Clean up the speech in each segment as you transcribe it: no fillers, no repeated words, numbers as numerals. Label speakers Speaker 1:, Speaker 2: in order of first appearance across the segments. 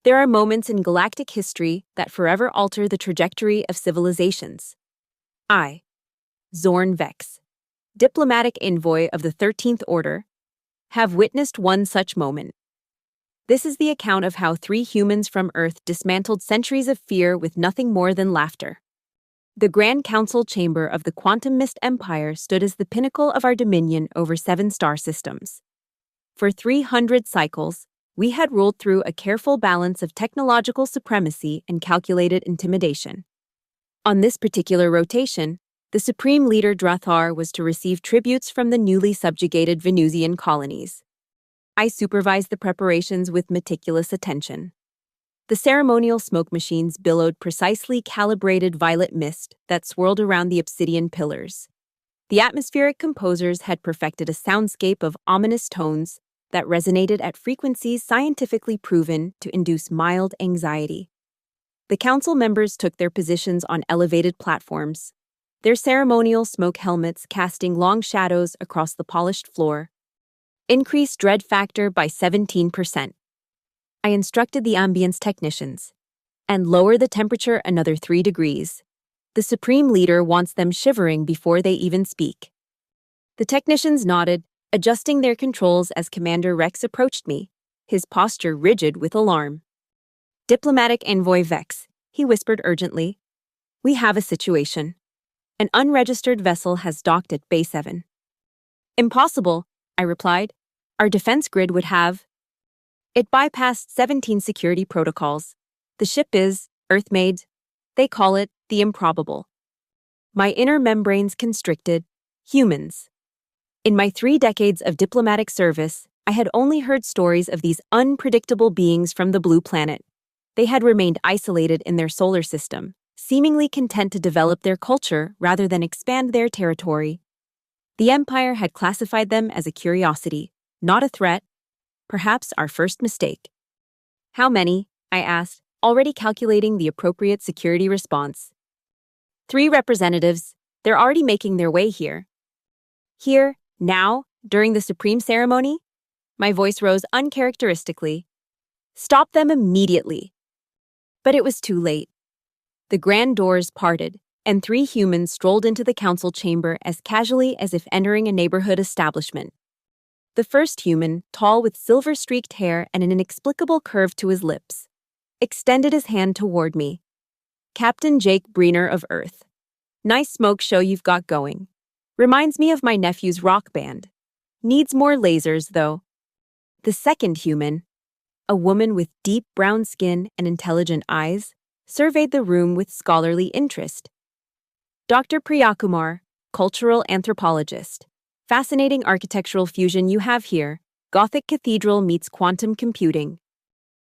Speaker 1: There are moments in galactic history that forever alter the trajectory of civilizations. I, Zorn Vex, diplomatic envoy of the 13th Order, have witnessed one such moment. This is the account of how 3 humans from Earth dismantled centuries of fear with nothing more than laughter. The Grand Council Chamber of the Quantum Mist Empire stood as the pinnacle of our dominion over 7 star systems. For 300 cycles, we had ruled through a careful balance of technological supremacy and calculated intimidation. On this particular rotation, the Supreme Leader Drathar was to receive tributes from the newly subjugated Venusian colonies. I supervised the preparations with meticulous attention. The ceremonial smoke machines billowed precisely calibrated violet mist that swirled around the obsidian pillars. The atmospheric composers had perfected a soundscape of ominous tones that resonated at frequencies scientifically proven to induce mild anxiety. The council members took their positions on elevated platforms, their ceremonial smoke helmets casting long shadows across the polished floor. Increase dread factor by 17%. I instructed the ambience technicians. And lower the temperature another 3 degrees. The Supreme Leader wants them shivering before they even speak. The technicians nodded, adjusting their controls as Commander Rex approached me, his posture rigid with alarm. Diplomatic Envoy Vex, he whispered urgently. We have a situation. An unregistered vessel has docked at Bay 7. Impossible, I replied. Our defense grid would have. It bypassed 17 security protocols. The ship is Earth-made. They call it the improbable. My inner membranes constricted. Humans. In my 3 decades of diplomatic service, I had only heard stories of these unpredictable beings from the blue planet. They had remained isolated in their solar system, seemingly content to develop their culture rather than expand their territory. The Empire had classified them as a curiosity, not a threat, perhaps our first mistake. How many? I asked, already calculating the appropriate security response. 3 representatives. They're already making their way here. Here, now, during the Supreme Ceremony? My voice rose uncharacteristically. Stop them immediately. But it was too late. The grand doors parted, and 3 humans strolled into the council chamber as casually as if entering a neighborhood establishment. The first human, tall with silver-streaked hair and an inexplicable curve to his lips, extended his hand toward me. Captain Jake Breener of Earth. Nice smoke show you've got going. Reminds me of my nephew's rock band. Needs more lasers, though. The second human, a woman with deep brown skin and intelligent eyes, surveyed the room with scholarly interest. Dr. Priyakumar, cultural anthropologist. Fascinating architectural fusion you have here. Gothic cathedral meets quantum computing.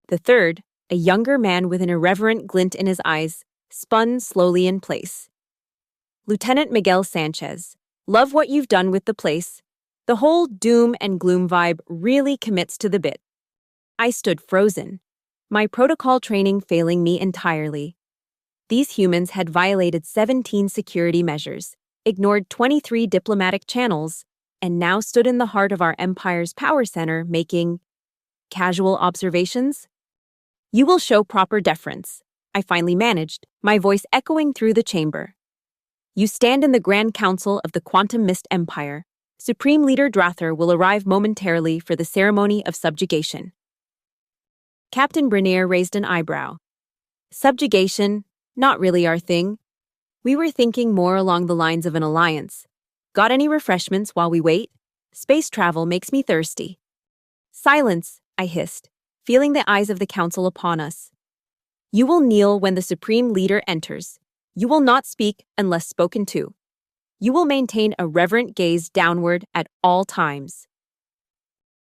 Speaker 1: The third, a younger man with an irreverent glint in his eyes, spun slowly in place. Lieutenant Miguel Sanchez. Love what you've done with the place. The whole doom and gloom vibe really commits to the bit. I stood frozen, my protocol training failing me entirely. These humans had violated 17 security measures, ignored 23 diplomatic channels, and now stood in the heart of our empire's power center making casual observations. You will show proper deference, I finally managed, my voice echoing through the chamber. You stand in the Grand Council of the Quantum Mist Empire. Supreme Leader Drathar will arrive momentarily for the ceremony of subjugation. Captain Brenier raised an eyebrow. Subjugation? Not really our thing. We were thinking more along the lines of an alliance. Got any refreshments while we wait? Space travel makes me thirsty. Silence, I hissed, feeling the eyes of the council upon us. You will kneel when the Supreme Leader enters. You will not speak unless spoken to. You will maintain a reverent gaze downward at all times.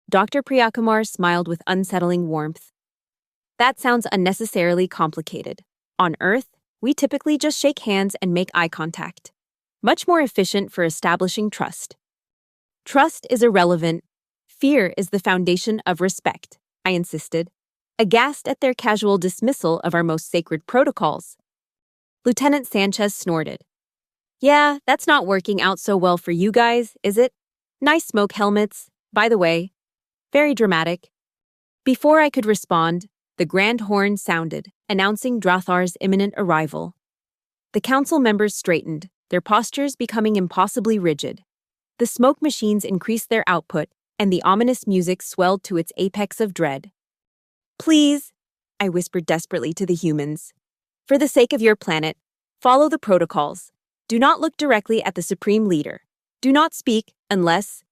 Speaker 1: Dr. Priyakumar smiled with unsettling warmth. That sounds unnecessarily complicated. On Earth, we typically just shake hands and make eye contact. Much more efficient for establishing trust. Trust is irrelevant. Fear is the foundation of respect, I insisted, aghast at their casual dismissal of our most sacred protocols. Lieutenant Sanchez snorted. Yeah, that's not working out so well for you guys, is it? Nice smoke helmets, by the way. Very dramatic. Before I could respond, the grand horn sounded, announcing Drathar's imminent arrival. The council members straightened, their postures becoming impossibly rigid. The smoke machines increased their output, and the ominous music swelled to its apex of dread. "Please," I whispered desperately to the humans, "for the sake of your planet, follow the protocols. Do not look directly at the Supreme Leader. Do not speak unless—"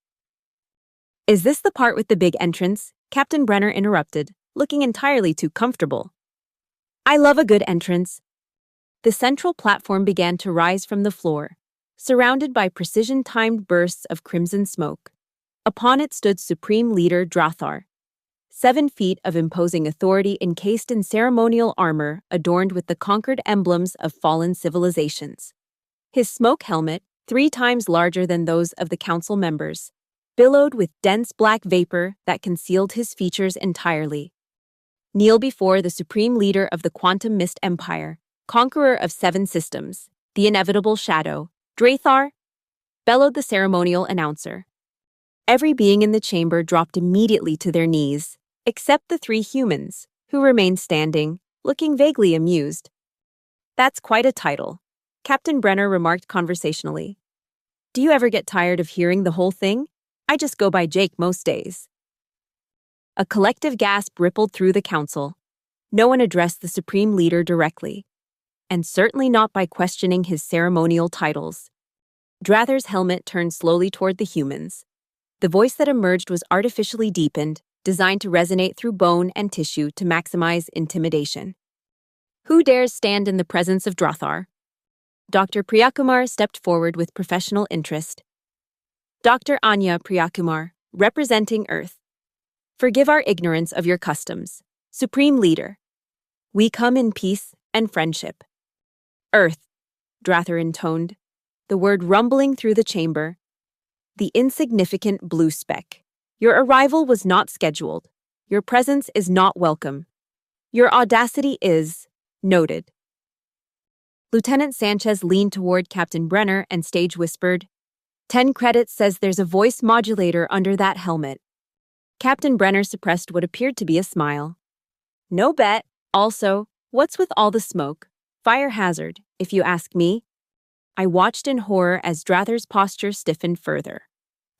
Speaker 1: "Is this the part with the big entrance?" Captain Brenner interrupted, looking entirely too comfortable. "I love a good entrance." The central platform began to rise from the floor, surrounded by precision-timed bursts of crimson smoke. Upon it stood Supreme Leader Drathar, 7 feet of imposing authority encased in ceremonial armor adorned with the conquered emblems of fallen civilizations. His smoke helmet, 3 times larger than those of the council members, billowed with dense black vapor that concealed his features entirely. "Kneel before the Supreme Leader of the Quantum Mist Empire, conqueror of 7 systems, the inevitable shadow, Drathar," bellowed the ceremonial announcer. Every being in the chamber dropped immediately to their knees, except the 3 humans, who remained standing, looking vaguely amused. "That's quite a title," Captain Brenner remarked conversationally. "Do you ever get tired of hearing the whole thing? I just go by Jake most days." A collective gasp rippled through the council. No one addressed the Supreme Leader directly, and certainly not by questioning his ceremonial titles. Drathar's helmet turned slowly toward the humans. The voice that emerged was artificially deepened, designed to resonate through bone and tissue to maximize intimidation. "Who dares stand in the presence of Drathar?" Dr. Priyakumar stepped forward with professional interest. "Dr. Anya Priyakumar, representing Earth. Forgive our ignorance of your customs. Supreme Leader. We come in peace and friendship." "Earth," Drathar intoned, the word rumbling through the chamber. "The insignificant blue speck. Your arrival was not scheduled. Your presence is not welcome. Your audacity is noted." Lieutenant Sanchez leaned toward Captain Brenner and stage whispered, "10 credits says there's a voice modulator under that helmet." Captain Brenner suppressed what appeared to be a smile. "No bet. Also, what's with all the smoke? Fire hazard, if you ask me." I watched in horror as Drathar's posture stiffened further,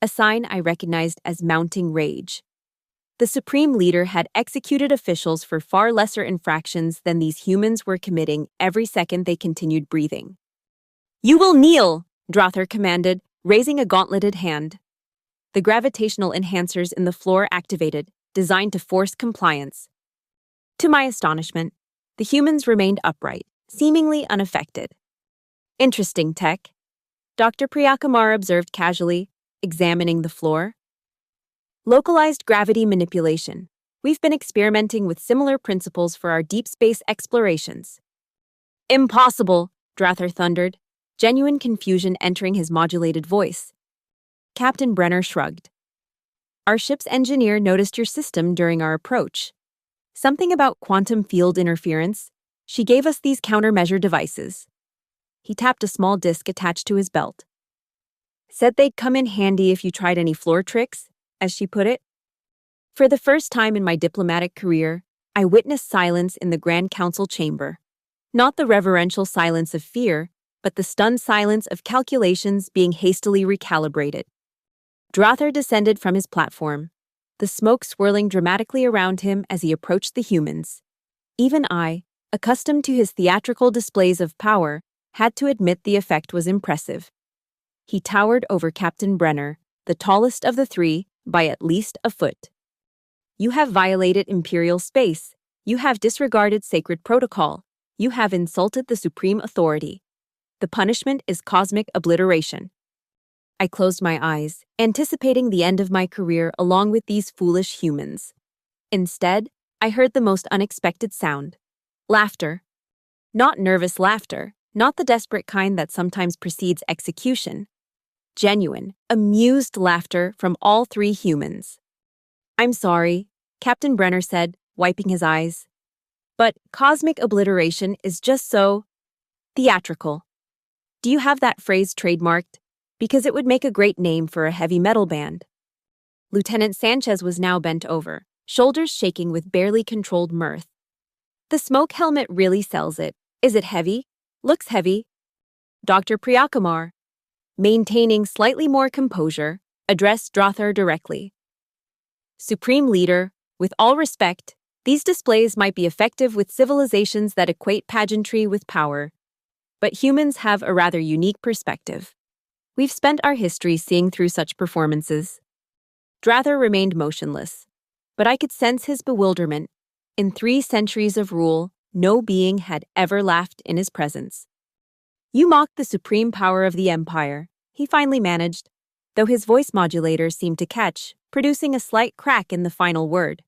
Speaker 1: a sign I recognized as mounting rage. The Supreme Leader had executed officials for far lesser infractions than these humans were committing every second they continued breathing. "You will kneel," Drathar commanded, raising a gauntleted hand. The gravitational enhancers in the floor activated, designed to force compliance. To my astonishment, the humans remained upright, seemingly unaffected. "Interesting tech," Dr. Priyakumar observed casually, examining the floor. "Localized gravity manipulation. We've been experimenting with similar principles for our deep space explorations." "Impossible," Drathar thundered, genuine confusion entering his modulated voice. Captain Brenner shrugged. "Our ship's engineer noticed your system during our approach. Something about quantum field interference. She gave us these countermeasure devices." He tapped a small disc attached to his belt. "Said they'd come in handy if you tried any floor tricks," as she put it. For the first time in my diplomatic career, I witnessed silence in the Grand Council chamber. Not the reverential silence of fear, but the stunned silence of calculations being hastily recalibrated. Drathar descended from his platform, the smoke swirling dramatically around him as he approached the humans. Even I, accustomed to his theatrical displays of power, had to admit the effect was impressive. He towered over Captain Brenner, the tallest of the 3, by at least a foot. "You have violated Imperial space. You have disregarded sacred protocol. You have insulted the supreme authority. The punishment is cosmic obliteration." I closed my eyes, anticipating the end of my career along with these foolish humans. Instead, I heard the most unexpected sound. Laughter. Not nervous laughter, not the desperate kind that sometimes precedes execution. Genuine, amused laughter from all 3 humans. "I'm sorry," Captain Brenner said, wiping his eyes. "But cosmic obliteration is just so theatrical. Do you have that phrase trademarked? Because it would make a great name for a heavy metal band." Lieutenant Sanchez was now bent over, shoulders shaking with barely controlled mirth. The smoke helmet really sells it. Is it heavy? Looks heavy. Dr. Priyakumar, maintaining slightly more composure, addressed Drothar directly. Supreme Leader, with all respect, these displays might be effective with civilizations that equate pageantry with power. But humans have a rather unique perspective. We've spent our history seeing through such performances. Drothar remained motionless, but I could sense his bewilderment. In 3 centuries of rule, no being had ever laughed in his presence. You mocked the supreme power of the empire, he finally managed, though his voice modulator seemed to catch, producing a slight crack in the final word.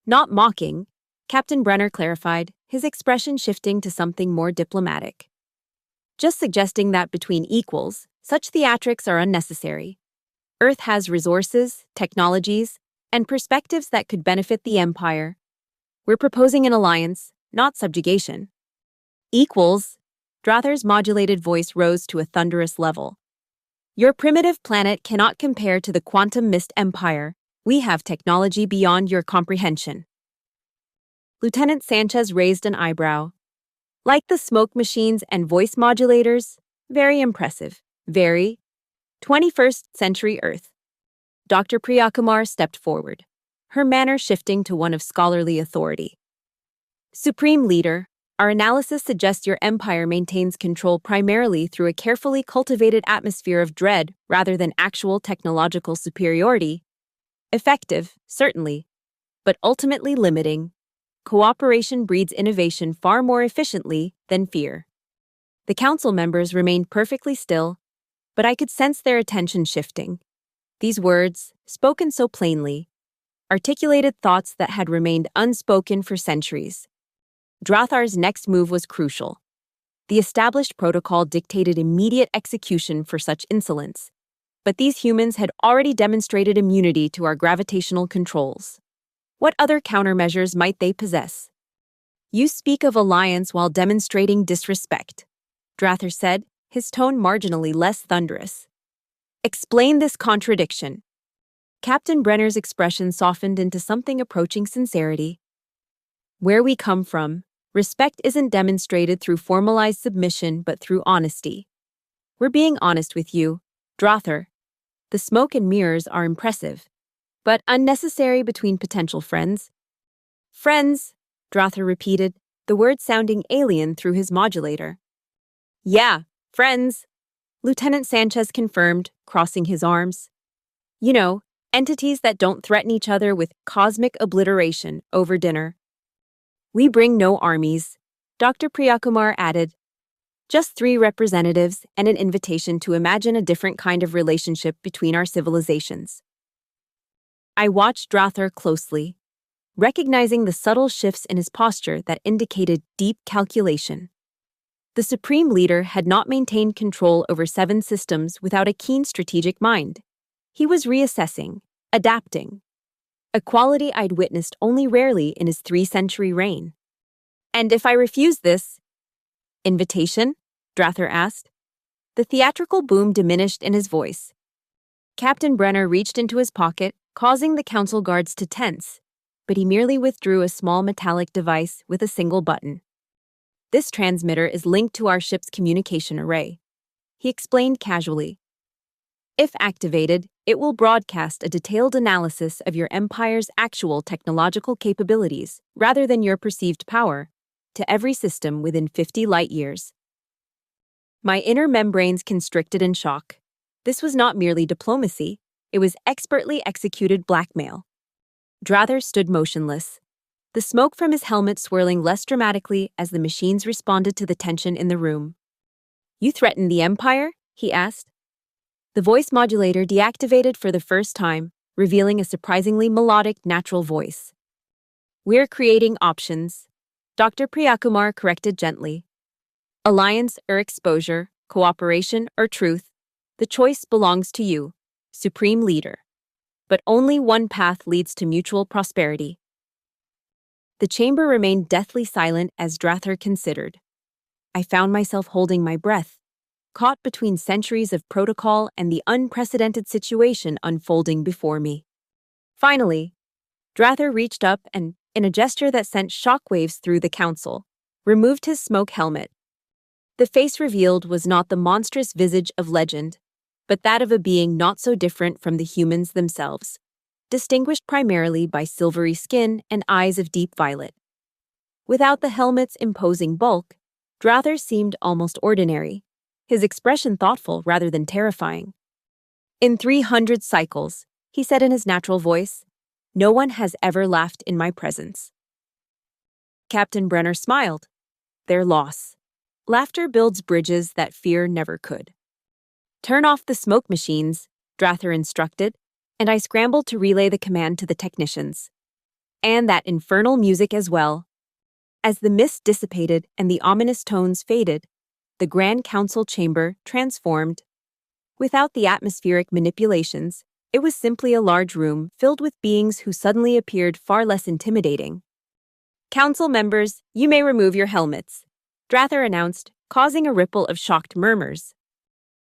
Speaker 1: Not mocking, Captain Brenner clarified, his expression shifting to something more diplomatic. Just suggesting that between equals, such theatrics are unnecessary. Earth has resources, technologies, and perspectives that could benefit the empire. We're proposing an alliance, not subjugation. Equals, Drothar's modulated voice rose to a thunderous level. Your primitive planet cannot compare to the quantum mist empire. We have technology beyond your comprehension. Lieutenant Sanchez raised an eyebrow. Like the smoke machines and voice modulators, very impressive. Very 21st century Earth. Dr. Priyakumar stepped forward, her manner shifting to one of scholarly authority. Supreme Leader, our analysis suggests your empire maintains control primarily through a carefully cultivated atmosphere of dread rather than actual technological superiority. Effective, certainly, but ultimately limiting. Cooperation breeds innovation far more efficiently than fear. The council members remained perfectly still, but I could sense their attention shifting. These words, spoken so plainly, articulated thoughts that had remained unspoken for centuries. Drothar's next move was crucial. The established protocol dictated immediate execution for such insolence, but these humans had already demonstrated immunity to our gravitational controls. What other countermeasures might they possess? You speak of alliance while demonstrating disrespect, Drothar said, his tone marginally less thunderous. Explain this contradiction. Captain Brenner's expression softened into something approaching sincerity. Where we come from, respect isn't demonstrated through formalized submission but through honesty. We're being honest with you, Drothar. The smoke and mirrors are impressive, but unnecessary between potential friends. Friends, Drothar repeated, the word sounding alien through his modulator. Yeah, friends, Lieutenant Sanchez confirmed, crossing his arms. You know, entities that don't threaten each other with cosmic obliteration over dinner. We bring no armies, Dr. Priyakumar added. Just 3 representatives and an invitation to imagine a different kind of relationship between our civilizations. I watched Drothar closely, recognizing the subtle shifts in his posture that indicated deep calculation. The Supreme Leader had not maintained control over 7 systems without a keen strategic mind. He was reassessing, adapting, a quality I'd witnessed only rarely in his 3-century reign. And if I refuse this invitation? Drothar asked. The theatrical boom diminished in his voice. Captain Brenner reached into his pocket, causing the council guards to tense, but he merely withdrew a small metallic device with a single button. This transmitter is linked to our ship's communication array, he explained casually. If activated, it will broadcast a detailed analysis of your empire's actual technological capabilities, rather than your perceived power, to every system within 50 light-years. My inner membranes constricted in shock. This was not merely diplomacy, it was expertly executed blackmail. Drothar stood motionless, the smoke from his helmet swirling less dramatically as the machines responded to the tension in the room. You threaten the empire? He asked. The voice modulator deactivated for the first time, revealing a surprisingly melodic, natural voice. We're creating options, Dr. Priyakumar corrected gently. Alliance or exposure, cooperation or truth, the choice belongs to you, Supreme Leader. But only one path leads to mutual prosperity. The chamber remained deathly silent as Drothar considered. I found myself holding my breath, caught between centuries of protocol and the unprecedented situation unfolding before me. Finally, Drothar reached up and in a gesture that sent shockwaves through the council, removed his smoke helmet. The face revealed was not the monstrous visage of legend, but that of a being not so different from the humans themselves, distinguished primarily by silvery skin and eyes of deep violet. Without the helmet's imposing bulk, Drather seemed almost ordinary, his expression thoughtful rather than terrifying. "In 300 cycles," he said in his natural voice, "no one has ever laughed in my presence." Captain Brenner smiled. Their loss. Laughter builds bridges that fear never could. "Turn off the smoke machines," Drather instructed, and I scrambled to relay the command to the technicians. "And that infernal music as well." As the mist dissipated and the ominous tones faded, the Grand Council chamber transformed. Without the atmospheric manipulations, it was simply a large room filled with beings who suddenly appeared far less intimidating. "Council members, you may remove your helmets," Drather announced, causing a ripple of shocked murmurs.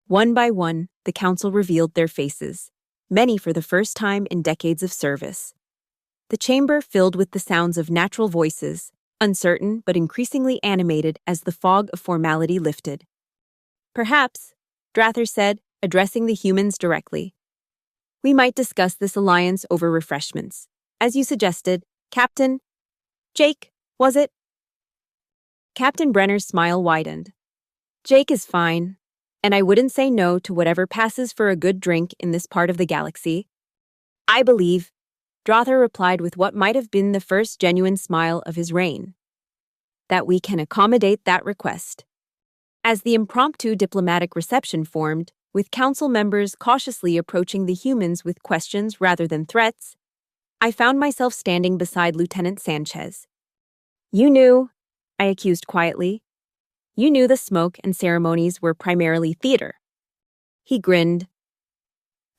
Speaker 1: One by one, the council revealed their faces, many for the first time in decades of service. The chamber filled with the sounds of natural voices, uncertain but increasingly animated as the fog of formality lifted. "Perhaps," Drather said, addressing the humans directly, "we might discuss this alliance over refreshments. As you suggested, Captain Jake, was it?" Captain Brenner's smile widened. "Jake is fine, and I wouldn't say no to whatever passes for a good drink in this part of the galaxy." "I believe," Drather replied with what might have been the first genuine smile of his reign, "that we can accommodate that request." As the impromptu diplomatic reception formed, with council members cautiously approaching the humans with questions rather than threats, I found myself standing beside Lieutenant Sanchez. "You knew," I accused quietly. "You knew the smoke and ceremonies were primarily theater." He grinned.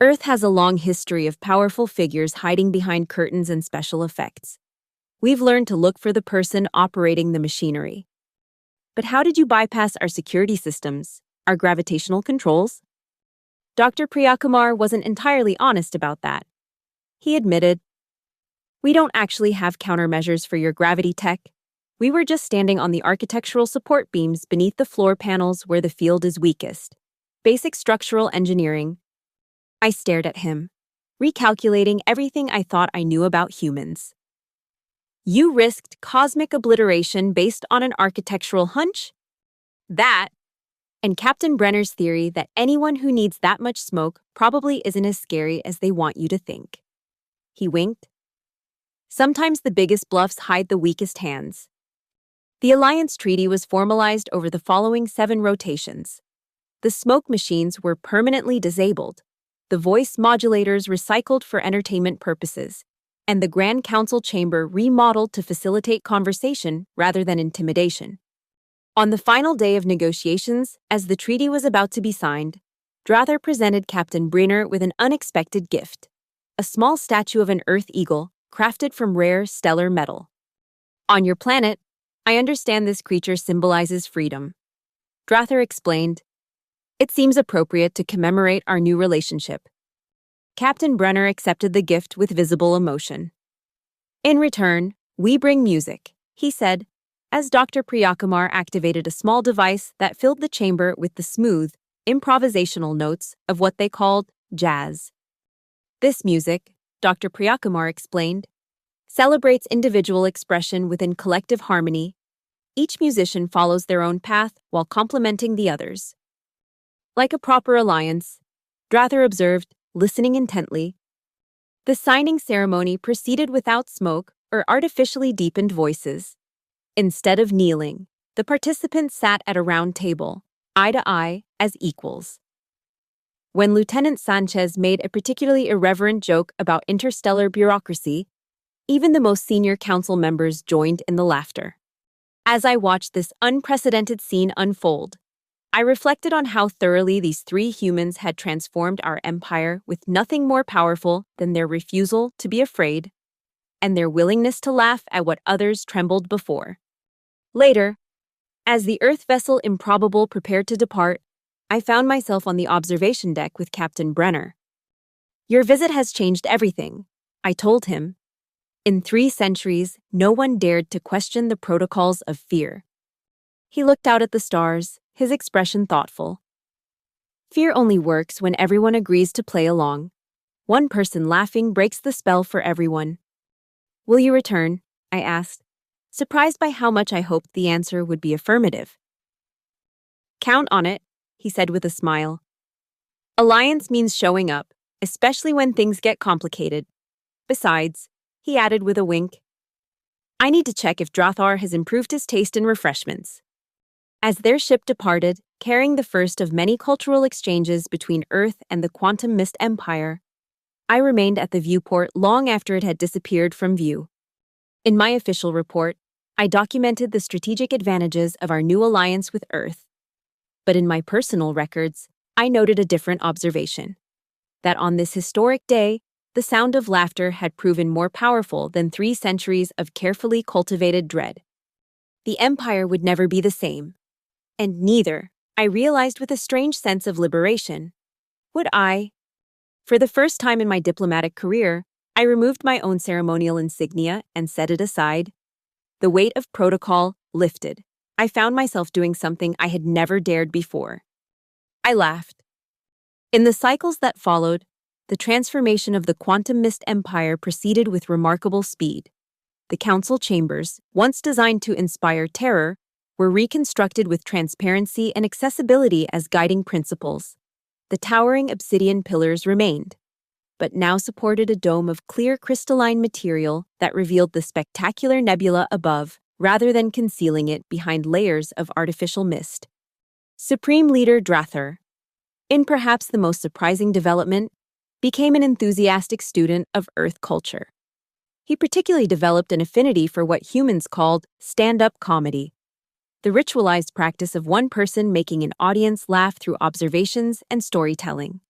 Speaker 1: "Earth has a long history of powerful figures hiding behind curtains and special effects. We've learned to look for the person operating the machinery. But how did you bypass our security systems, our gravitational controls?" Dr. Priyakumar wasn't entirely honest about that. He admitted, "We don't actually have countermeasures for your gravity tech. We were just standing on the architectural support beams beneath the floor panels where the field is weakest. Basic structural engineering." I stared at him, recalculating everything I thought I knew about humans. "You risked cosmic obliteration based on an architectural hunch? That, and Captain Brenner's theory that anyone who needs that much smoke probably isn't as scary as they want you to think." He winked. "Sometimes the biggest bluffs hide the weakest hands." The Alliance Treaty was formalized over the following 7 rotations. The smoke machines were permanently disabled, the voice modulators recycled for entertainment purposes, and the Grand Council chamber remodeled to facilitate conversation rather than intimidation. On the final day of negotiations, as the treaty was about to be signed, Drather presented Captain Brenner with an unexpected gift, a small statue of an Earth eagle crafted from rare stellar metal. "On your planet, I understand this creature symbolizes freedom," Drather explained. "It seems appropriate to commemorate our new relationship." Captain Brenner accepted the gift with visible emotion. "In return, we bring music," he said, as Dr. Priyakumar activated a small device that filled the chamber with the smooth, improvisational notes of what they called jazz. "This music," Dr. Priyakumar explained, "celebrates individual expression within collective harmony. Each musician follows their own path while complementing the others." Like a proper alliance, Drather observed, listening intently. The signing ceremony proceeded without smoke or artificially deepened voices. Instead of kneeling, the participants sat at a round table, eye to eye, as equals. When Lieutenant Sanchez made a particularly irreverent joke about interstellar bureaucracy, even the most senior council members joined in the laughter. As I watched this unprecedented scene unfold, I reflected on how thoroughly these 3 humans had transformed our empire with nothing more powerful than their refusal to be afraid and their willingness to laugh at what others trembled before. Later, as the Earth vessel Improbable prepared to depart, I found myself on the observation deck with Captain Brenner. "Your visit has changed everything," I told him. In 3 centuries, no one dared to question the protocols of fear. He looked out at the stars, his expression thoughtful. Fear only works when everyone agrees to play along. One person laughing breaks the spell for everyone. Will you return? I asked, surprised by how much I hoped the answer would be affirmative. Count on it, he said with a smile. Alliance means showing up, especially when things get complicated. Besides, he added with a wink, I need to check if Drothar has improved his taste in refreshments. As their ship departed, carrying the first of many cultural exchanges between Earth and the Quantum Mist Empire, I remained at the viewport long after it had disappeared from view. In my official report, I documented the strategic advantages of our new alliance with Earth. But in my personal records, I noted a different observation. That on this historic day, the sound of laughter had proven more powerful than 3 centuries of carefully cultivated dread. The Empire would never be the same. And neither, I realized with a strange sense of liberation, would I. For the first time in my diplomatic career, I removed my own ceremonial insignia and set it aside. The weight of protocol lifted. I found myself doing something I had never dared before. I laughed. In the cycles that followed, the transformation of the Quantum Mist Empire proceeded with remarkable speed. The council chambers, once designed to inspire terror, were reconstructed with transparency and accessibility as guiding principles. The towering obsidian pillars remained, but now supported a dome of clear crystalline material that revealed the spectacular nebula above, rather than concealing it behind layers of artificial mist. Supreme Leader Drothar, in perhaps the most surprising development, became an enthusiastic student of Earth culture. He particularly developed an affinity for what humans called stand-up comedy, the ritualized practice of one person making an audience laugh through observations and storytelling.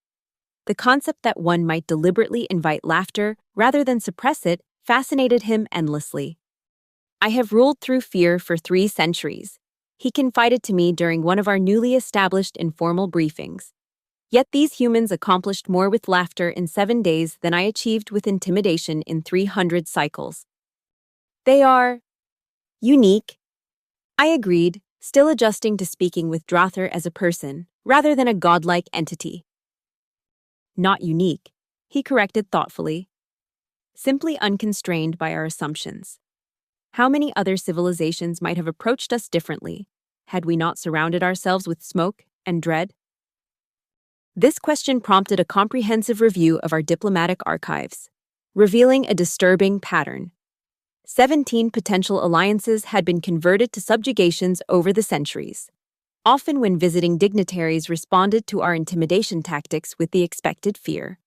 Speaker 1: The concept that one might deliberately invite laughter rather than suppress it fascinated him endlessly. I have ruled through fear for 3 centuries, he confided to me during one of our newly established informal briefings. Yet these humans accomplished more with laughter in 7 days than I achieved with intimidation in 300 cycles. They are unique. I agreed, still adjusting to speaking with Drothar as a person, rather than a godlike entity. Not unique, he corrected thoughtfully. Simply unconstrained by our assumptions. How many other civilizations might have approached us differently, had we not surrounded ourselves with smoke and dread? This question prompted a comprehensive review of our diplomatic archives, revealing a disturbing pattern. 17 potential alliances had been converted to subjugations over the centuries. Often when visiting dignitaries responded to our intimidation tactics with the expected fear.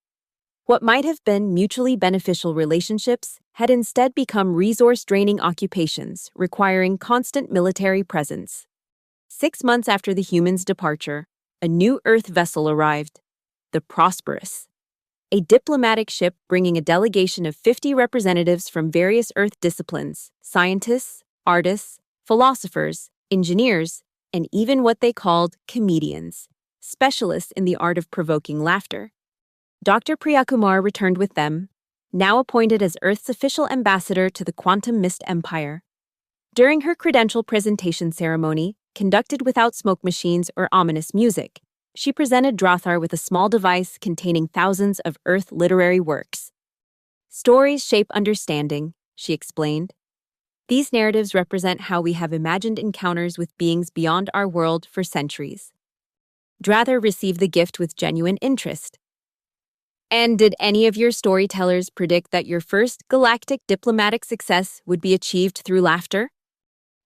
Speaker 1: What might have been mutually beneficial relationships had instead become resource-draining occupations requiring constant military presence. 6 months after the humans' departure, a new Earth vessel arrived, the Prosperous, a diplomatic ship bringing a delegation of 50 representatives from various Earth disciplines, scientists, artists, philosophers, engineers, and even what they called comedians, specialists in the art of provoking laughter. Dr. Priyakumar returned with them, now appointed as Earth's official ambassador to the Quantum Mist Empire. During her credential presentation ceremony, conducted without smoke machines or ominous music, she presented Drothar with a small device containing thousands of Earth literary works. Stories shape understanding, she explained. These narratives represent how we have imagined encounters with beings beyond our world for centuries. Drothar received the gift with genuine interest. And did any of your storytellers predict that your first galactic diplomatic success would be achieved through laughter?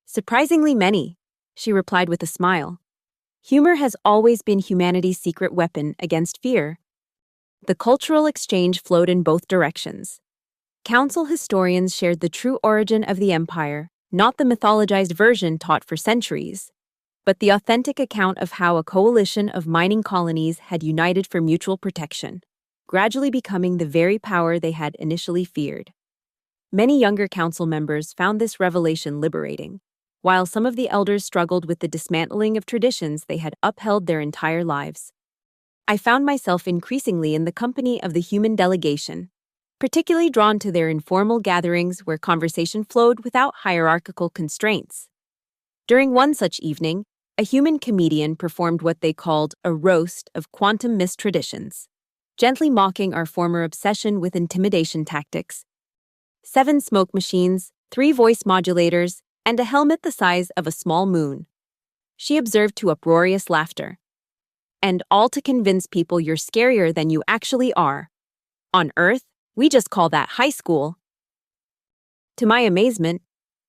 Speaker 1: Surprisingly many, she replied with a smile. Humor has always been humanity's secret weapon against fear. The cultural exchange flowed in both directions. Council historians shared the true origin of the empire, not the mythologized version taught for centuries, but the authentic account of how a coalition of mining colonies had united for mutual protection, gradually becoming the very power they had initially feared. Many younger council members found this revelation liberating, while some of the elders struggled with the dismantling of traditions they had upheld their entire lives. I found myself increasingly in the company of the human delegation, particularly drawn to their informal gatherings where conversation flowed without hierarchical constraints. During one such evening, a human comedian performed what they called a roast of quantum mistraditions, gently mocking our former obsession with intimidation tactics. 7 smoke machines, 3 voice modulators, and a helmet the size of a small moon. She observed to uproarious laughter. And all to convince people you're scarier than you actually are. On Earth, we just call that high school. To my amazement,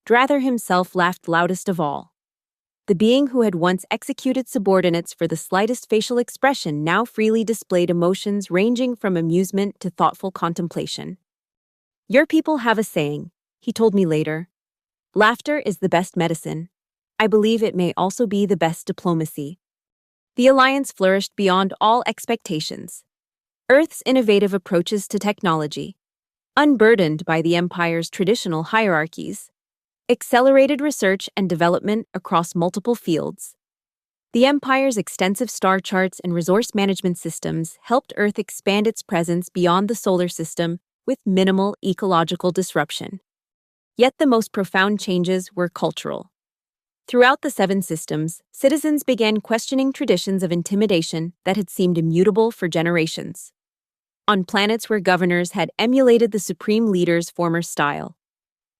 Speaker 1: Drather himself laughed loudest of all. The being who had once executed subordinates for the slightest facial expression now freely displayed emotions ranging from amusement to thoughtful contemplation. Your people have a saying, he told me later. Laughter is the best medicine. I believe it may also be the best diplomacy. The alliance flourished beyond all expectations. Earth's innovative approaches to technology, unburdened by the Empire's traditional hierarchies, accelerated research and development across multiple fields. The Empire's extensive star charts and resource management systems helped Earth expand its presence beyond the solar system with minimal ecological disruption. Yet the most profound changes were cultural. Throughout the 7 systems, citizens began questioning traditions of intimidation that had seemed immutable for generations. On planets where governors had emulated the supreme leader's former style,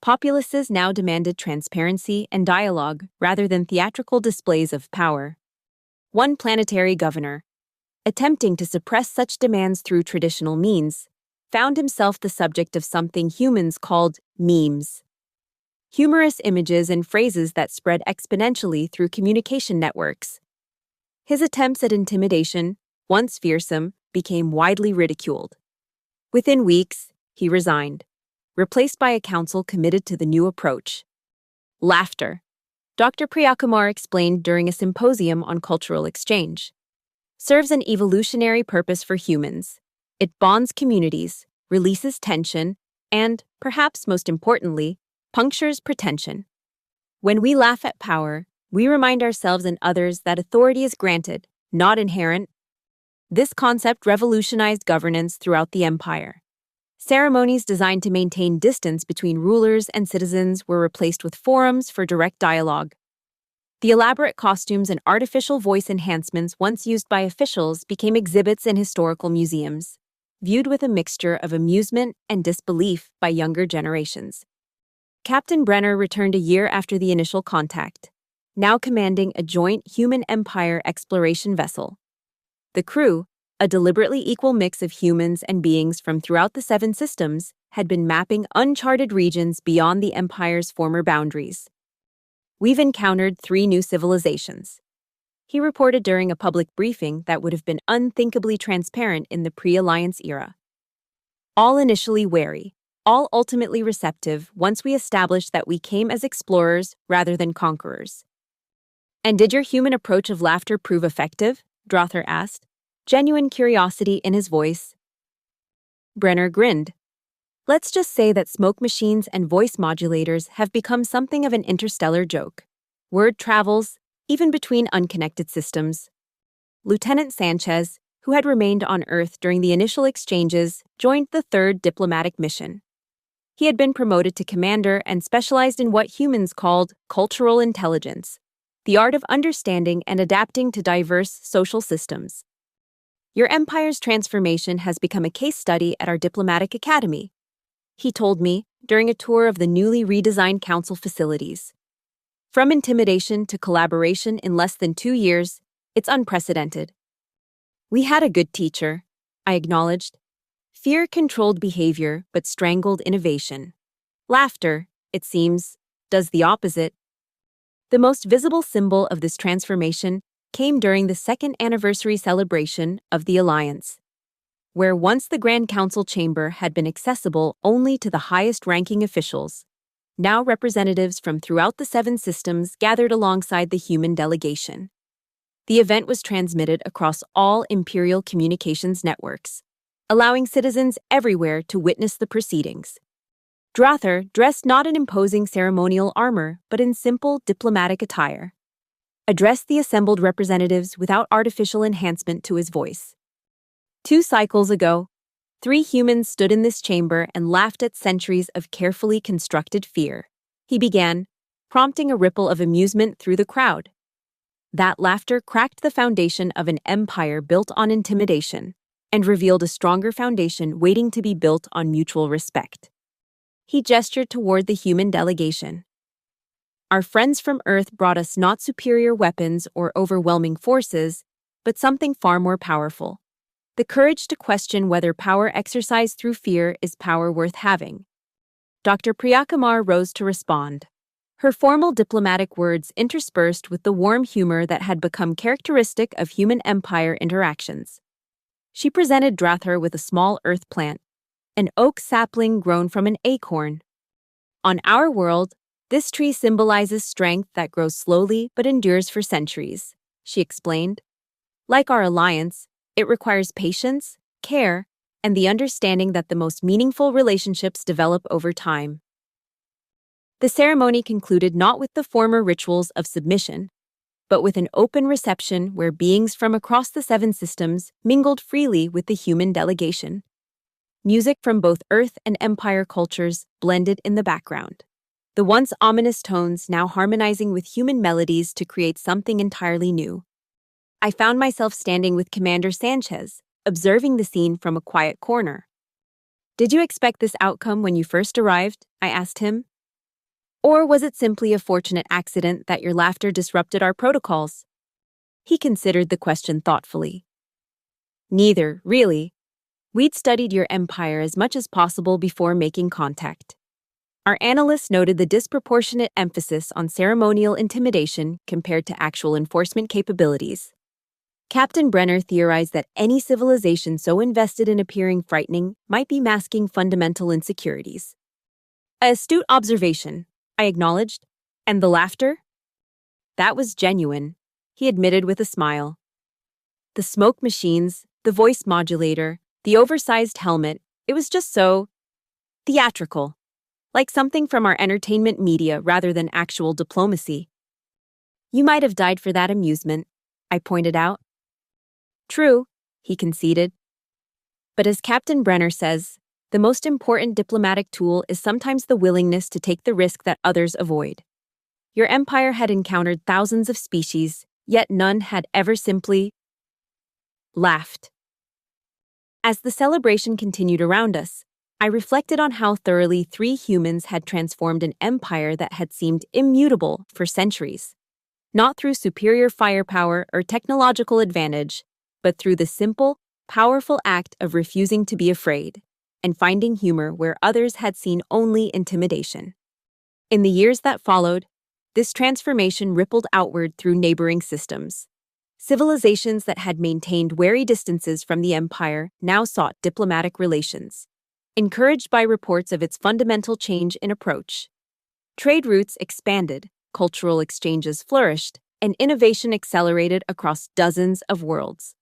Speaker 1: populaces now demanded transparency and dialogue rather than theatrical displays of power. One planetary governor, attempting to suppress such demands through traditional means, found himself the subject of something humans called memes. Humorous images and phrases that spread exponentially through communication networks. His attempts at intimidation, once fearsome, became widely ridiculed. Within weeks, he resigned, replaced by a council committed to the new approach. Laughter, Dr. Priyakumar explained during a symposium on cultural exchange, serves an evolutionary purpose for humans. It bonds communities, releases tension, and, perhaps most importantly, punctures pretension. When we laugh at power, we remind ourselves and others that authority is granted, not inherent. This concept revolutionized governance throughout the empire. Ceremonies designed to maintain distance between rulers and citizens were replaced with forums for direct dialogue. The elaborate costumes and artificial voice enhancements once used by officials became exhibits in historical museums, viewed with a mixture of amusement and disbelief by younger generations. Captain Brenner returned a year after the initial contact, now commanding a joint human-empire exploration vessel. The crew, a deliberately equal mix of humans and beings from throughout the 7 systems, had been mapping uncharted regions beyond the Empire's former boundaries. We've encountered 3 new civilizations, he reported during a public briefing that would have been unthinkably transparent in the pre-Alliance era. All initially wary, all ultimately receptive once we established that we came as explorers rather than conquerors. And did your human approach of laughter prove effective? Drother asked, genuine curiosity in his voice. Brenner grinned. Let's just say that smoke machines and voice modulators have become something of an interstellar joke. Word travels, even between unconnected systems. Lieutenant Sanchez, who had remained on Earth during the initial exchanges, joined the 3rd diplomatic mission. He had been promoted to commander and specialized in what humans called cultural intelligence, the art of understanding and adapting to diverse social systems. Your empire's transformation has become a case study at our diplomatic academy, he told me during a tour of the newly redesigned council facilities. From intimidation to collaboration in less than 2 years, it's unprecedented. We had a good teacher, I acknowledged. Fear controlled behavior but strangled innovation. Laughter, it seems, does the opposite. The most visible symbol of this transformation came during the 2nd anniversary celebration of the Alliance, where once the Grand Council chamber had been accessible only to the highest-ranking officials. Now representatives from throughout the 7 systems gathered alongside the human delegation. The event was transmitted across all Imperial communications networks, allowing citizens everywhere to witness the proceedings. Drother, dressed not in imposing ceremonial armor, but in simple diplomatic attire, addressed the assembled representatives without artificial enhancement to his voice. 2 cycles ago, Three humans stood in this chamber and laughed at centuries of carefully constructed fear. He began, prompting a ripple of amusement through the crowd. That laughter cracked the foundation of an empire built on intimidation and revealed a stronger foundation waiting to be built on mutual respect. He gestured toward the human delegation. Our friends from Earth brought us not superior weapons or overwhelming forces, but something far more powerful. The courage to question whether power exercised through fear is power worth having. Dr. Priyakumar rose to respond. Her formal diplomatic words interspersed with the warm humor that had become characteristic of human empire interactions. She presented Drathar with a small earth plant, an oak sapling grown from an acorn. On our world, this tree symbolizes strength that grows slowly but endures for centuries, she explained. Like our alliance, it requires patience, care, and the understanding that the most meaningful relationships develop over time. The ceremony concluded not with the former rituals of submission, but with an open reception where beings from across the seven systems mingled freely with the human delegation. Music from both Earth and Empire cultures blended in the background, the once ominous tones now harmonizing with human melodies to create something entirely new. I found myself standing with Commander Sanchez, observing the scene from a quiet corner. "Did you expect this outcome when you first arrived?" I asked him. "Or was it simply a fortunate accident that your laughter disrupted our protocols?" He considered the question thoughtfully. "Neither, really. We'd studied your empire as much as possible before making contact." Our analysts noted the disproportionate emphasis on ceremonial intimidation compared to actual enforcement capabilities. Captain Brenner theorized that any civilization so invested in appearing frightening might be masking fundamental insecurities. "An astute observation," I acknowledged. "And the laughter?" "That was genuine," he admitted with a smile. The smoke machines, the voice modulator, the oversized helmet, it was just so theatrical, like something from our entertainment media rather than actual diplomacy. "You might have died for that amusement," I pointed out. "True," he conceded. "But as Captain Brenner says, the most important diplomatic tool is sometimes the willingness to take the risk that others avoid. Your empire had encountered thousands of species, yet none had ever simply laughed." As the celebration continued around us, I reflected on how thoroughly three humans had transformed an empire that had seemed immutable for centuries. Not through superior firepower or technological advantage, but through the simple, powerful act of refusing to be afraid and finding humor where others had seen only intimidation. In the years that followed, this transformation rippled outward through neighboring systems. Civilizations that had maintained wary distances from the empire now sought diplomatic relations, encouraged by reports of its fundamental change in approach. Trade routes expanded, cultural exchanges flourished, and innovation accelerated across dozens of worlds.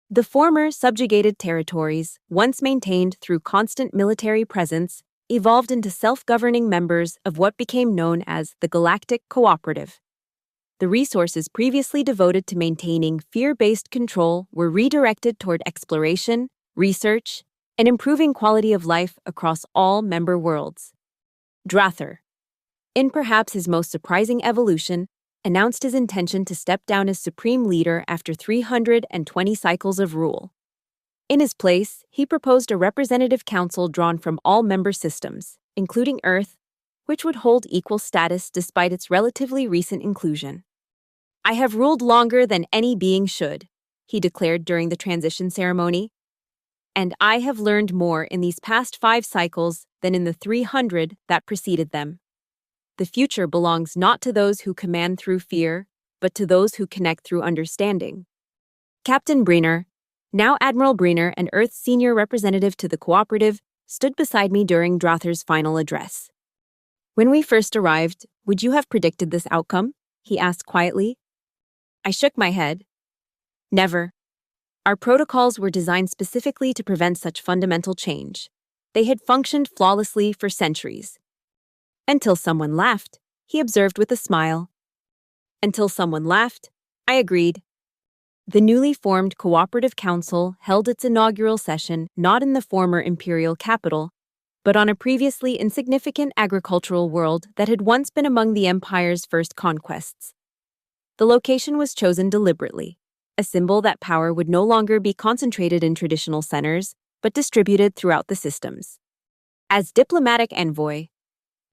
Speaker 1: The former subjugated territories, once maintained through constant military presence, evolved into self-governing members of what became known as the Galactic Cooperative. The resources previously devoted to maintaining fear-based control were redirected toward exploration, research, and improving quality of life across all member worlds. Drathar, in perhaps his most surprising evolution, announced his intention to step down as supreme leader after 320 cycles of rule. In his place, he proposed a representative council drawn from all member systems, including Earth, which would hold equal status despite its relatively recent inclusion. "I have ruled longer than any being should," he declared during the transition ceremony. "And I have learned more in these past 5 cycles than in the 300 that preceded them. The future belongs not to those who command through fear, but to those who connect through understanding." Captain Briner, now Admiral Briner and Earth's senior representative to the cooperative, stood beside me during Drothar's final address. "When we first arrived, would you have predicted this outcome?" he asked quietly. I shook my head. "Never. Our protocols were designed specifically to prevent such fundamental change. They had functioned flawlessly for centuries. Until someone laughed," he observed with a smile. "Until someone laughed," I agreed. The newly formed Cooperative Council held its inaugural session not in the former imperial capital, but on a previously insignificant agricultural world that had once been among the empire's first conquests. The location was chosen deliberately, a symbol that power would no longer be concentrated in traditional centers, but distributed throughout the systems. As diplomatic envoy,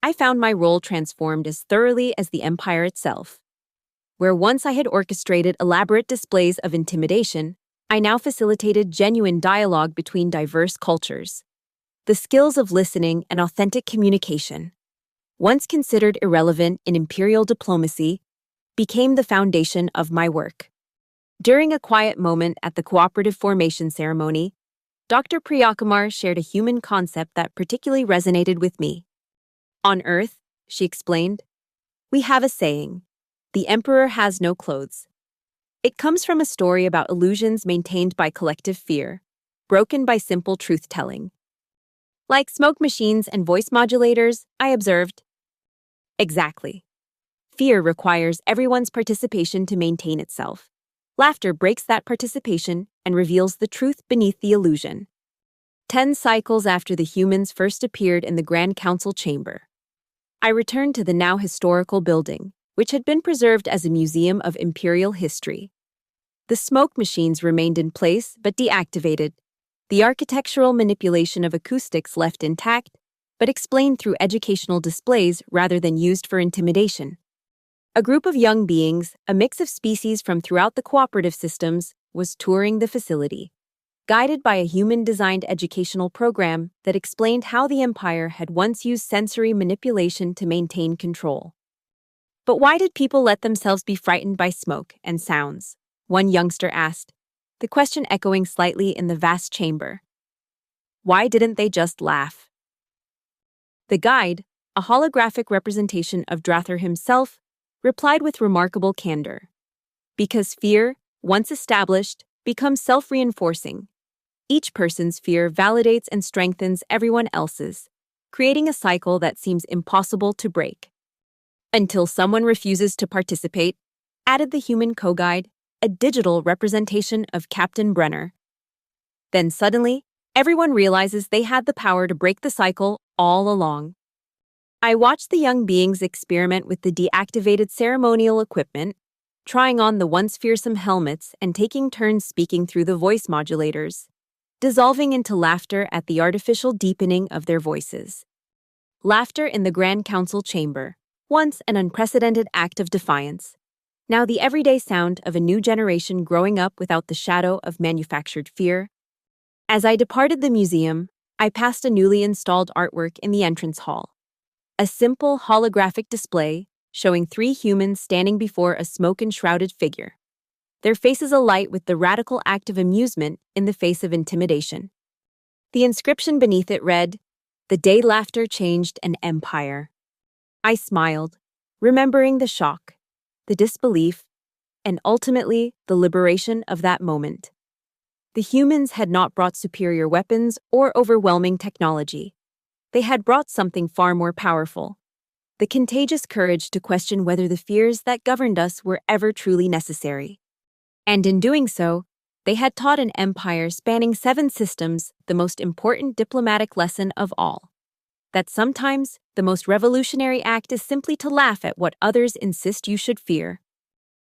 Speaker 1: I found my role transformed as thoroughly as the empire itself. Where once I had orchestrated elaborate displays of intimidation, I now facilitated genuine dialogue between diverse cultures. The skills of listening and authentic communication, once considered irrelevant in imperial diplomacy, became the foundation of my work. During a quiet moment at the cooperative formation ceremony, Dr. Priyakumar shared a human concept that particularly resonated with me. On Earth, she explained, we have a saying, the emperor has no clothes. It comes from a story about illusions maintained by collective fear, broken by simple truth-telling. Like smoke machines and voice modulators, I observed. Exactly. Fear requires everyone's participation to maintain itself. Laughter breaks that participation and reveals the truth beneath the illusion. 10 cycles after the humans first appeared in the Grand Council chamber, I returned to the now historical building, which had been preserved as a museum of imperial history. The smoke machines remained in place but deactivated, the architectural manipulation of acoustics left intact, but explained through educational displays rather than used for intimidation. A group of young beings, a mix of species from throughout the cooperative systems, was touring the facility, guided by a human-designed educational program that explained how the Empire had once used sensory manipulation to maintain control. But why did people let themselves be frightened by smoke and sounds? One youngster asked, the question echoing slightly in the vast chamber. Why didn't they just laugh? The guide, a holographic representation of Drather himself, replied with remarkable candor. Because fear, once established, becomes self-reinforcing. Each person's fear validates and strengthens everyone else's, creating a cycle that seems impossible to break. Until someone refuses to participate, added the human co-guide, a digital representation of Captain Brenner. Then suddenly, everyone realizes they had the power to break the cycle all along. I watched the young beings experiment with the deactivated ceremonial equipment, trying on the once fearsome helmets and taking turns speaking through the voice modulators, dissolving into laughter at the artificial deepening of their voices. Laughter in the Grand Council chamber, once an unprecedented act of defiance, now the everyday sound of a new generation growing up without the shadow of manufactured fear. As I departed the museum, I passed a newly installed artwork in the entrance hall. A simple holographic display showing 3 humans standing before a smoke-enshrouded figure, their faces alight with the radical act of amusement in the face of intimidation. The inscription beneath it read, "The day laughter changed an empire." I smiled, remembering the shock, the disbelief, and ultimately the liberation of that moment. The humans had not brought superior weapons or overwhelming technology. They had brought something far more powerful, the contagious courage to question whether the fears that governed us were ever truly necessary. And in doing so, they had taught an empire spanning 7 systems the most important diplomatic lesson of all, that sometimes the most revolutionary act is simply to laugh at what others insist you should fear.